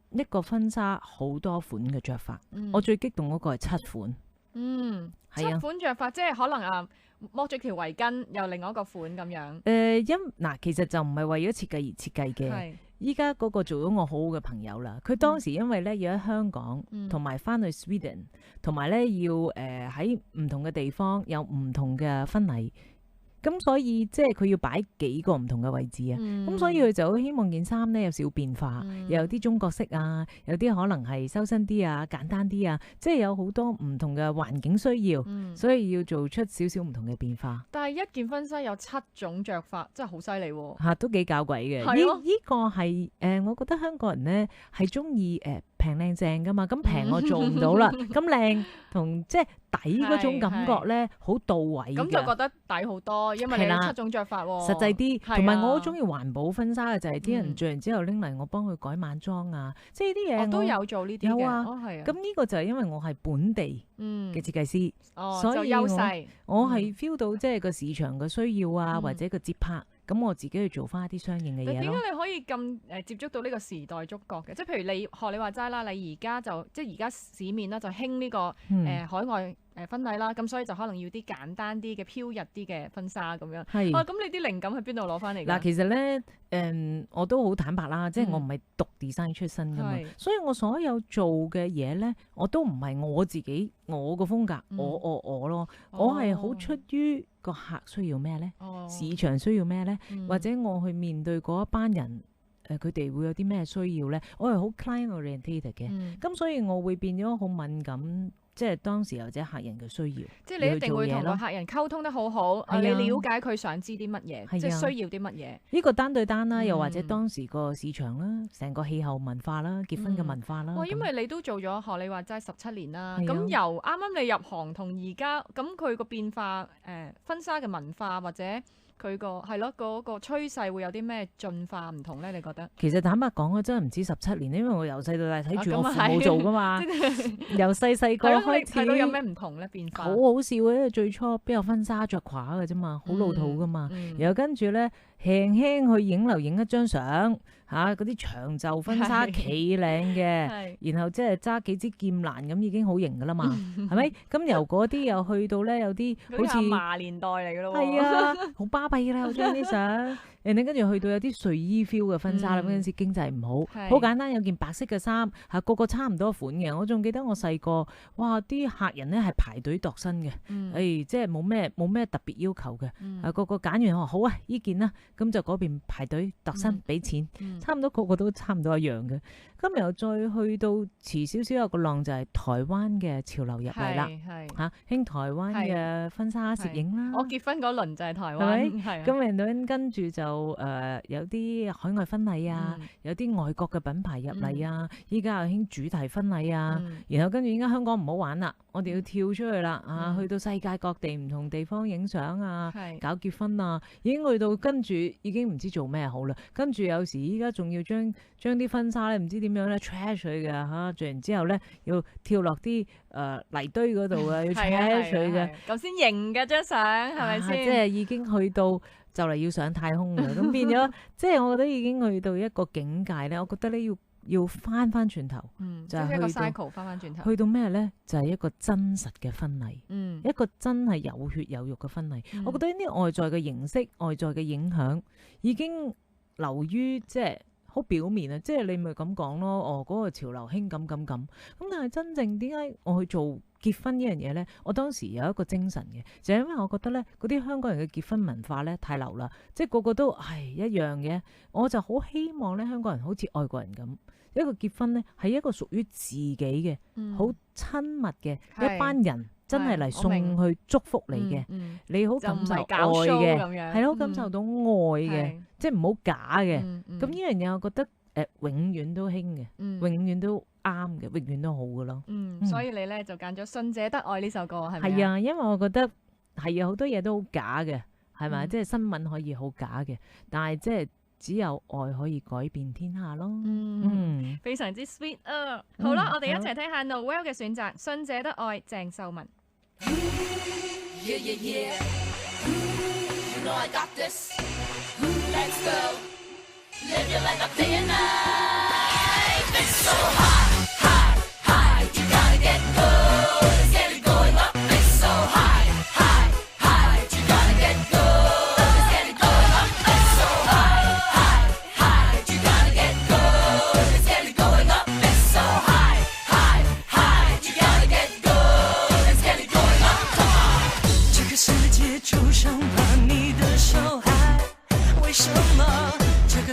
一個婚紗好多款嘅着法，我最激動嗰個係7款，7款着法，即係可能剝咗條圍巾又另外一個款咁樣。其實就唔係為咗設計而設計嘅。依家嗰個做咗我好好嘅朋友啦，佢當時因為咧要喺香港，同埋翻去 Sweden， 同埋咧要喺唔同嘅地方有唔同嘅婚禮，咁所以即係佢要擺幾個唔同嘅位置啊，咁所以佢就好希望件衫咧有少變化，又有啲中國式啊，有啲可能係修身啲啊，簡單啲啊，即係有好多唔同嘅環境需要，所以要做出少少唔同嘅變化。但係一件婚紗有7種着法，真係好犀利喎！嚇，都幾搞鬼嘅。呢個係我覺得香港人咧係中意平靚正噶嘛，咁平我做唔到啦，咁靚同即係抵嗰種感覺咧好到位嘅，咁就覺得抵好多，因為你有7種着法喎，實際啲。同埋我好中意環保婚紗嘅就係啲人做完之後拎嚟我幫佢改晚裝啊，即係啲嘢我都有做呢啲嘅。有啊，咁呢個就係因為我係本地嘅設計師，所以優勢我係 feel 到即係個市場嘅需要啊，或者個節拍。咁我自己去做翻一啲相應嘅嘢咯。點解你可以咁接觸到呢個時代觸覺嘅？即係譬如你學你話齋啦，你而家就即係而家市面啦，就興呢個海外婚禮啦，咁所以就可能要啲簡單啲嘅飄逸啲嘅婚紗咁樣。咁你啲靈感喺邊度攞翻嚟㗎？嗱，其實咧我都好坦白啦，即係我唔係讀 design 出身㗎嘛，所以我所有做嘅嘢咧，我都唔係我自己我個風格，我咯，我係好出於個客需要咩咧，市場需要咩咧，或者我去面對嗰一班人，佢哋會有啲咩需要咧，我係好 client oriented 嘅，咁所以我會變咗好敏感。即係當時或者客人嘅需要，即係你一定會同個客人溝通得好好，你了解佢想知啲乜嘢，即係需要啲乜嘢。呢個單對單啦，又或者當時個市場啦，成個氣候文化啦，結婚嘅文化啦。因為你都做咗學你話齋17年啦，咁由啱啱你入行同而家，咁佢個變化，婚紗嘅文化或者佢個係咯嗰個趨勢會有啲咩進化唔同咧？你覺得？其實坦白講，我真係唔止17年，因為我由細到大睇住我父母做噶嘛，由細個開始睇到有咩唔同咧變化？好好笑嘅，因為最初邊有婚紗着褂嘅啫嘛，好老土噶嘛，然後跟住咧輕輕去影樓影一張相嚇，嗰啲長袖婚紗企靚嘅，然後即係揸幾支劍蘭咁已經好型噶啦嘛，係咪？咁由嗰啲又去到咧有啲好似麻年代嚟嘅咯喎，係啊，好巴閉啦，我將啲相。人哋跟住去到有啲睡衣 feel 嘅婚紗啦，嗰陣時經濟唔好，好簡單有件白色嘅衫，個個差唔多款嘅。我仲記得我細個，哇！啲客人咧係排隊度身嘅，即係冇咩特別要求嘅，個個揀完話好啊，依件啦，咁就嗰邊排隊度身俾錢，差唔多個個都差唔多一樣嘅。今日又再去到遲少少有個浪就係台灣嘅潮流入嚟啦，興台灣嘅婚紗攝影啦。我結婚嗰輪就係台灣，咁人哋跟住就有啲海外婚禮啊，有啲外國嘅品牌入嚟啊，依家又興主題婚禮啊，然後跟住依家香港唔好玩啦，我哋要跳出去啦，去到世界各地唔同地方影相啊，搞結婚啊，已經去到跟住已經唔知做咩好啦，跟住有時依家仲要將啲婚紗咧唔知點樣咧 trash 佢嘅嚇，做完之後咧要跳落啲泥堆嗰度啊，要 trash 佢嘅，咁先型嘅張相係咪先？即係已經去到就嚟要上太空啦，咁變咗即係我覺得已經去到一個境界咧，我覺得咧要翻轉頭，就係一個 cycle 翻轉頭，去到咩咧？就係一個真實嘅婚禮，一個真係有血有肉嘅婚禮。我覺得呢啲外在嘅形式、外在嘅影響已經流於即係好表面啊！即係你咪咁講咯，嗰個潮流興咁，但係真正點解我去做結婚呢樣嘢咧？我當時有一個精神嘅，就係因為我覺得咧，嗰啲香港人嘅結婚文化咧太流啦，即係個個都係一樣嘅。我就好希望咧，香港人好似外國人咁，一個結婚咧係一個屬於自己嘅，好親密嘅一班人，真係嚟送去祝福你嘅，你好感受愛嘅，係咯，感受到愛嘅，即係唔好假嘅。咁呢樣嘢我覺得永遠都興嘅，永遠都啱嘅，永遠都好嘅咯。所以你咧就揀咗《信者得愛》呢首歌係咪？係啊，因為我覺得係啊，好多嘢都好假嘅，係咪？即係新聞可以好假嘅，但係即係只有愛可以改變天下咯。非常之 sweet 啊！好啦，我哋一齊聽下 Noel 嘅選擇，《信者得愛》鄭秀文。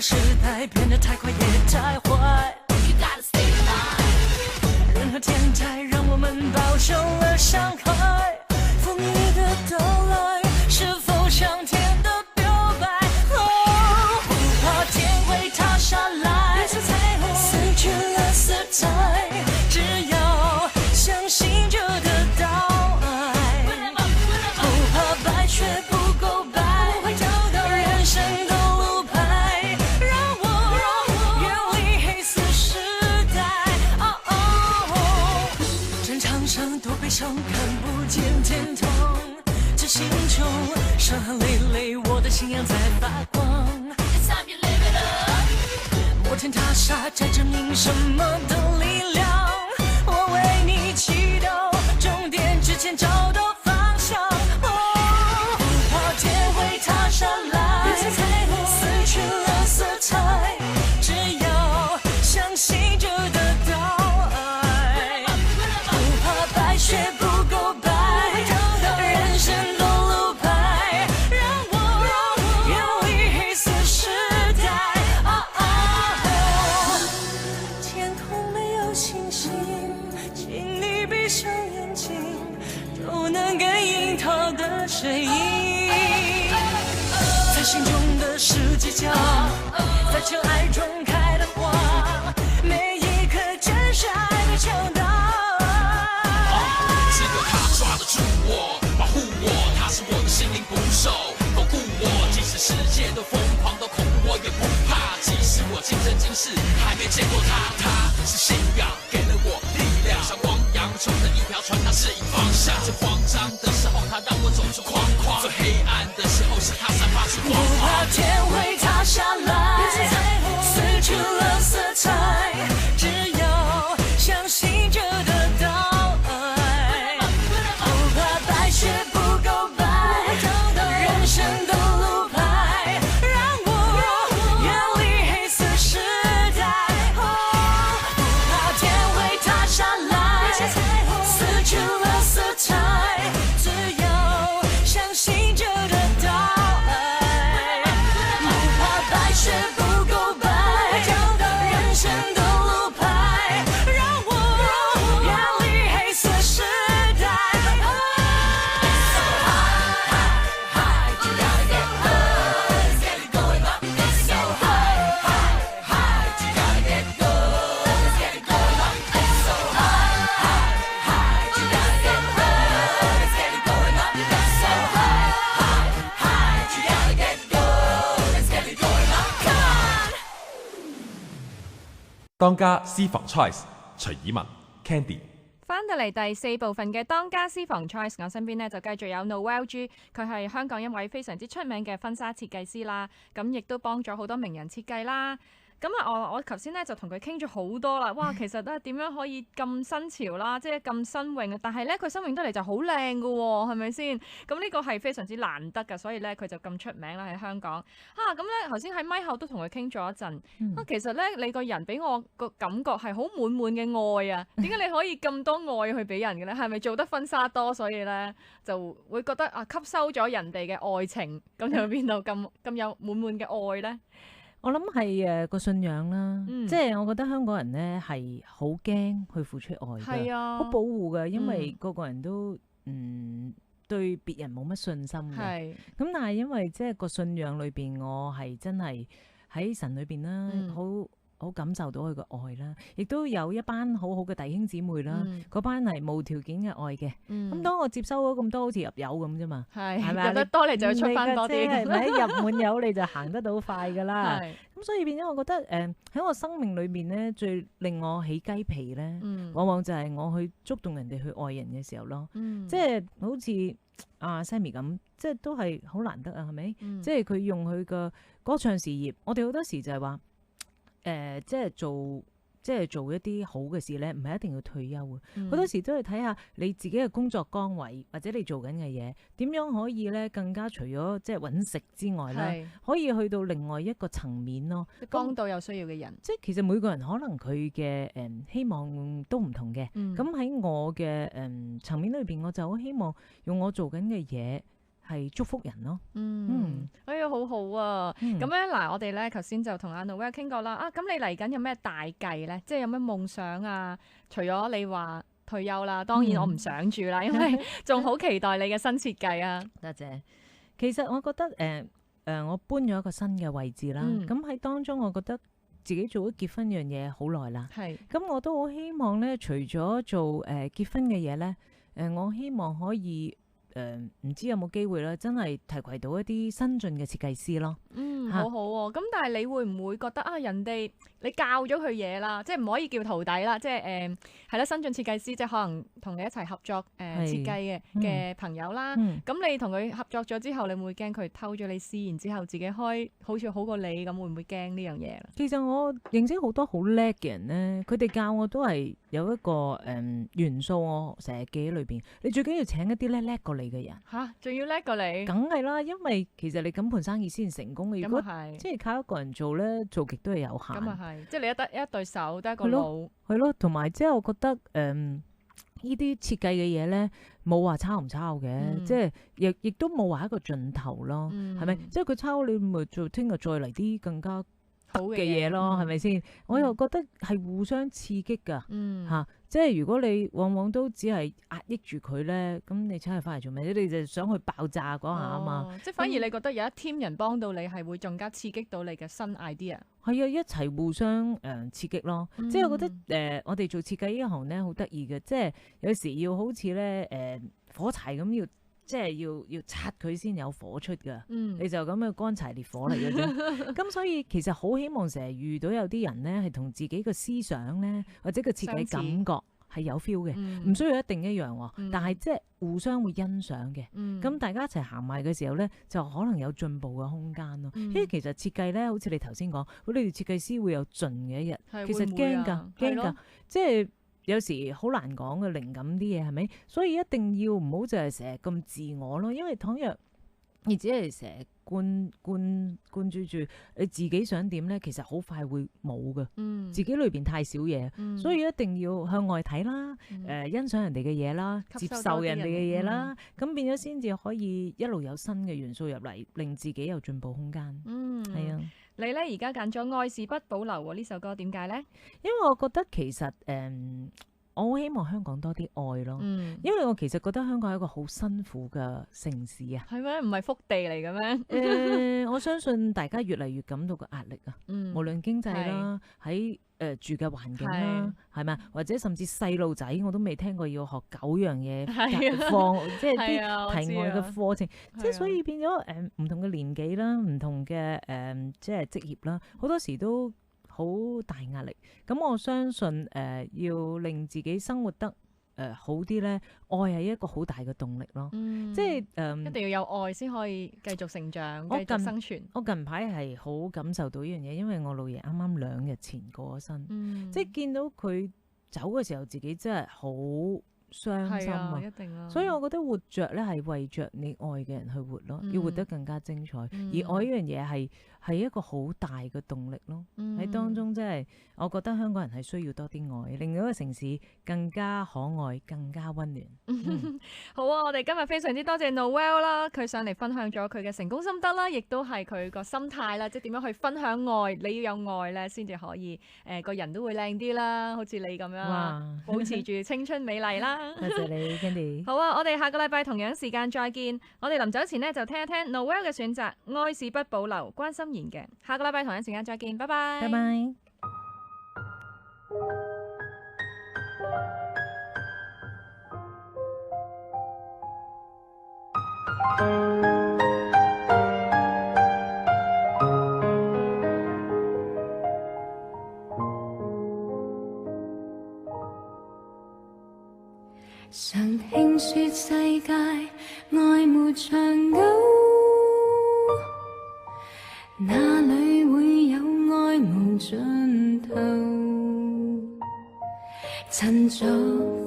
时代变得太快也太坏，人和天灾让我们饱受了伤害，风雨的到来是否向天的表白，不怕天会塌下来，撕去了色彩，只要相信就得到爱，不怕白雪不够白，人生的路牌让我远离黑色时代，战场上多悲伤看不见天堂，这星球伤痕累累，我的信仰在发光，摩天大厦在证明什么的力量，我为你祈祷，终点之前找到方向，不怕天会塌下来，撕去了色彩，只要相信就得到爱，不怕白雪不够白，人生的路牌让我远离黑色时代，天空没有星星，请你闭上眼睛，就能感应它的声音，在心中的十字架，在尘埃中开的花，每一颗真是爱的敲打，只有他抓得住我，保护我，他是我的心灵捕手，巩固我，即使世界都疯狂都恐怖我也不怕，即使我今生今世还没见过他，他是信仰给了我力量，像汪洋中的一条船，它指引方向，最慌张的时候他让我走出框框，最黑暗的时候是他散发出光不怕芒，天会塌下来，撕去了色彩，只要相信就得到爱，不怕白雪不够白，人生的路牌让我撕去了色彩，只要相信这个道爱，不怕白雪不够白，找到人生的路牌，让我远离黑色时代。當家私房 choice 徐以文 Candy。翻到嚟第4部分嘅當家私房 choice， 我身邊呢就繼續有 Noel G， 佢係香港一位非常之出名嘅婚紗設計師啦，咁亦都幫咗好多名人設計啦。咁啊，我頭先咧就同佢傾咗好多啦，哇，其實都係點樣可以咁新潮啦，即係咁新穎，但係咧佢新穎得嚟就好靚㗎喎，係咪先？咁呢個係非常之難得㗎，所以咧佢就咁出名啦喺香港。咁咧頭先喺咪後都同佢傾咗一陣，其實咧你個人俾我個感覺係好滿滿嘅愛啊，點解你可以咁多愛去俾人嘅咧？係咪做得婚紗多，所以咧就會覺得吸收咗人哋嘅愛情，咁就變到咁有滿滿嘅愛咧？我諗係個信仰啦，即係我覺得香港人咧係好驚去付出愛嘅，好保護嘅，因為個個人都對別人冇乜信心嘅。咁但係因為即係個信仰裏邊，我係真係喺神裏邊啦，好感受到佢個愛啦，亦都有一班好好嘅弟兄姊妹啦，嗰班係無條件嘅愛嘅。咁當我接收咗咁多，好似入油咁啫嘛，係咪？入得多你就要出翻多啲，係咪？入滿油你就行得到快噶啦。咁所以變咗，我覺得喺我生命裏面咧，最令我起雞皮咧，往往就係我去觸動人哋去愛人嘅時候咯。即係好似阿 Sammy 咁，即係都係好難得啊，係咪？即係佢用佢嘅歌唱事業，我哋好多時就係話。即係做一啲好嘅事咧，唔係一定要退休嘅。好多時都要睇下你自己嘅工作崗位或者你做緊嘅嘢，點樣可以咧更加除咗即係揾食之外咧，可以去到另外一個層面咯。幫到有需要嘅人，即係其實每個人可能佢嘅希望都唔同嘅。咁喺我嘅層面裏邊，我就好希望用我做緊嘅嘢。係祝福人咯，哎呀，好好啊！咁咧嗱，我哋咧頭先就同阿 Noel 傾過啦。咁你嚟緊有咩大計咧？即係有咩夢想啊？除咗你話退休啦，當然我唔想住啦，因為仲好期待你嘅新設計啊！多謝。其實我覺得我搬咗一個新嘅位置啦。咁喺當中，我覺得自己做咗結婚呢樣嘢好耐啦。咁我都好希望咧，除咗做結婚嘅嘢咧，我希望可以。唔知有冇機會啦，真係提攜到一啲新進嘅設計師咯。好好喎。咁但係你會唔會覺得人哋你教咗佢嘢啦，即係唔可以叫徒弟啦，即係係啦，新進設計師即係可能同你一齊合作設計嘅朋友啦。咁你同佢合作咗之後，你會唔會驚佢偷咗你師，然之後自己開好似好過你咁，會唔會驚呢樣嘢？其實我認識好多好叻嘅人咧，佢哋教我都係有一個元素，我成日記喺裏邊。你最緊要請一啲叻過你嘅人嚇，仲要叻過你？梗係啦，因為其實你咁盤生意先成功嘅。如果即係靠一個人做咧，做極都係有限。咁啊係，即係你一對手得一個腦。係咯，同埋即係我覺得呢啲設計嘅嘢咧，冇話抄唔抄嘅，即係亦都冇話一個盡頭咯，係咪？即係佢抄你咪做，聽日再嚟啲更加好嘅嘢咯，係咪先？我又覺得係互相刺激㗎，嚇。即係如果你往往都只係壓抑住佢咧，咁你請佢翻嚟做咩？你就想去爆炸嗰下啊嘛！即係反而你覺得有一 team 人幫到你，係會更加刺激到你嘅新 idea。係啊，一齊互相刺激咯。即係我覺得我哋做設計呢一行咧好得意嘅，即係有時要好似咧火柴咁要。即係要擦佢先有火出㗎，你就咁嘅乾柴烈火嚟嘅啫。咁所以其實好希望成日遇到有啲人咧，係同自己個思想咧，或者個設計感覺係有 feel 嘅，唔需要一定一樣喎。但係即係互相會欣賞嘅。咁大家一齊行埋嘅時候咧，就可能有進步嘅空間咯。因為其實設計咧，好似你頭先講，你哋設計師會有盡嘅一日，其實驚㗎，即係。有時好難講嘅靈感啲嘢係咪？所以一定要唔好就係成日咁自我咯。因為倘若而只係成日灌注住你自己想點咧，其實好快會冇㗎。自己裏邊太少嘢，所以一定要向外睇啦，欣賞人哋嘅嘢啦，接受人哋嘅嘢啦，咁變咗先至可以一路有新嘅元素入嚟，令自己有進步空間。係啊，你咧而家揀咗《愛是不保留》喎，呢首歌點解咧？因為我覺得其實我好希望香港多啲愛咯，因為我其實覺得香港係一個好辛苦嘅城市啊。係咩？唔係福地嚟嘅咩？我相信大家越嚟越感到個壓力啊，無論經濟啦，喺住嘅環境啦，係咪？或者甚至細路仔我都未聽過要學9樣嘢課，即係啲題外嘅課程，即係所以變咗唔同嘅年紀啦，唔同嘅即係職業啦，好多時都好大壓力，咁我相信要令自己生活得好啲咧，愛係一個好大嘅動力咯。即係一定要有愛先可以繼續成長、繼續生存。我近排係好感受到呢樣嘢，因為我老爺啱啱2日前過咗身，即係見到佢走嘅時候，自己真係好傷心啊！一定啦。所以我覺得活着咧係為着你愛嘅人去活咯，要活得更加精彩。而愛呢樣嘢係一個好大嘅動力咯。喺當中真係，我覺得香港人係需要多啲愛，令到個城市更加可愛、更加溫暖。好啊！我哋今日非常之多謝 Noel 啦，佢上嚟分享咗佢嘅成功心得啦，亦都係佢個心態啦，即係點樣去分享愛。你要有愛咧，先至可以個人都會靚啲啦，好似你咁樣，保持住青春美麗啦。多謝你 Candy。好啊！我哋下個禮拜同樣時間再見。我哋臨走前呢，就聽一聽 Noel 嘅選擇，愛是不保留，關心妍嘅。下個禮拜同樣時間再見，拜拜。拜拜。常聽說世界愛沒長久，哪裏會有愛無盡頭？陳俗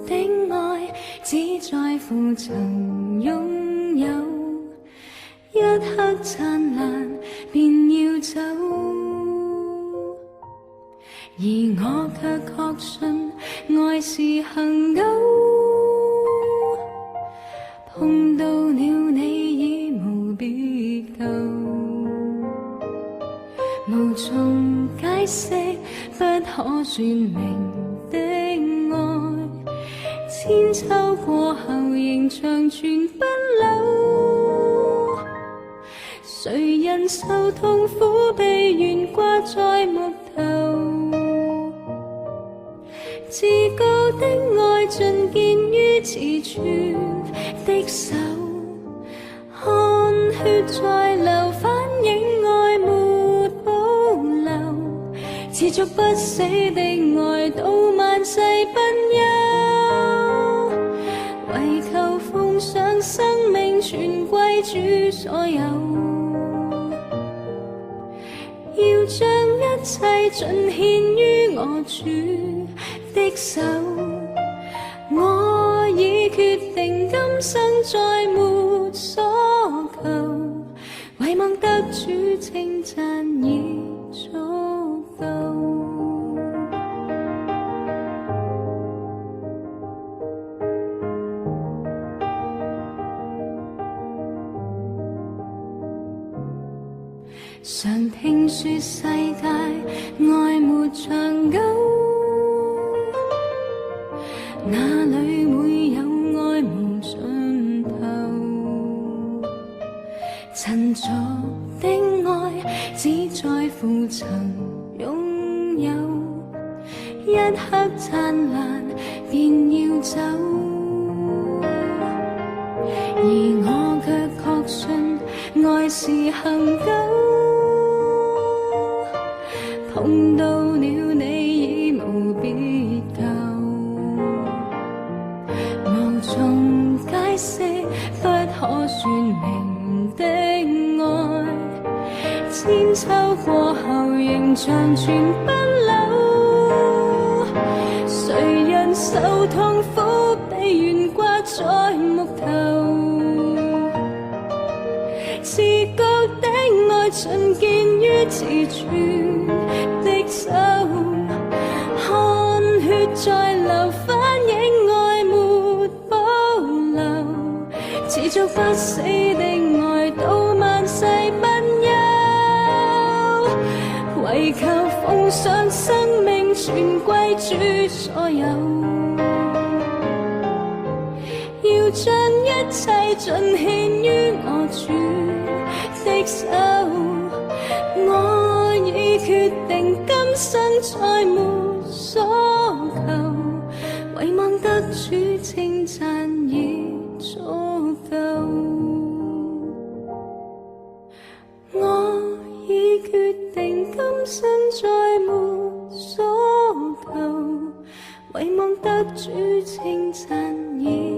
的愛只在乎曾擁有，一刻燦爛便要走，而我卻確信愛是恆久。碰到了你已無別舊，無從解釋不可說明的愛，千秋過後仍長存不朽。誰人受痛苦被懸掛在木頭，至高的愛盡見於詞存的手，汗血在流，反映愛沒保留，持續不死的愛到萬世不休，為求奉上生命全歸主所有，要將一切盡獻於我主的手。我已決定今生再沒所求，唯望得主稱讚已足夠。常聽說世界愛沒長久，哪裏會有愛無盡頭？陳俗的愛只在乎曾擁有，一刻燦爛便要走，而我卻確信愛是恆久。碰到了你已無別舊，無從解釋不可說明的愛，千秋過後仍長存不朽。誰人受痛苦被懸掛在木頭，愛盡見於自主的手，汗血在流，反映愛沒保留，持續不死的愛到萬世不休，為求奉上生命全歸主所有，要將一切盡獻於我主的手，我已決定今生再沒所求，唯望得主稱讚已足夠。我已決定今生再沒所求，唯望得主稱讚已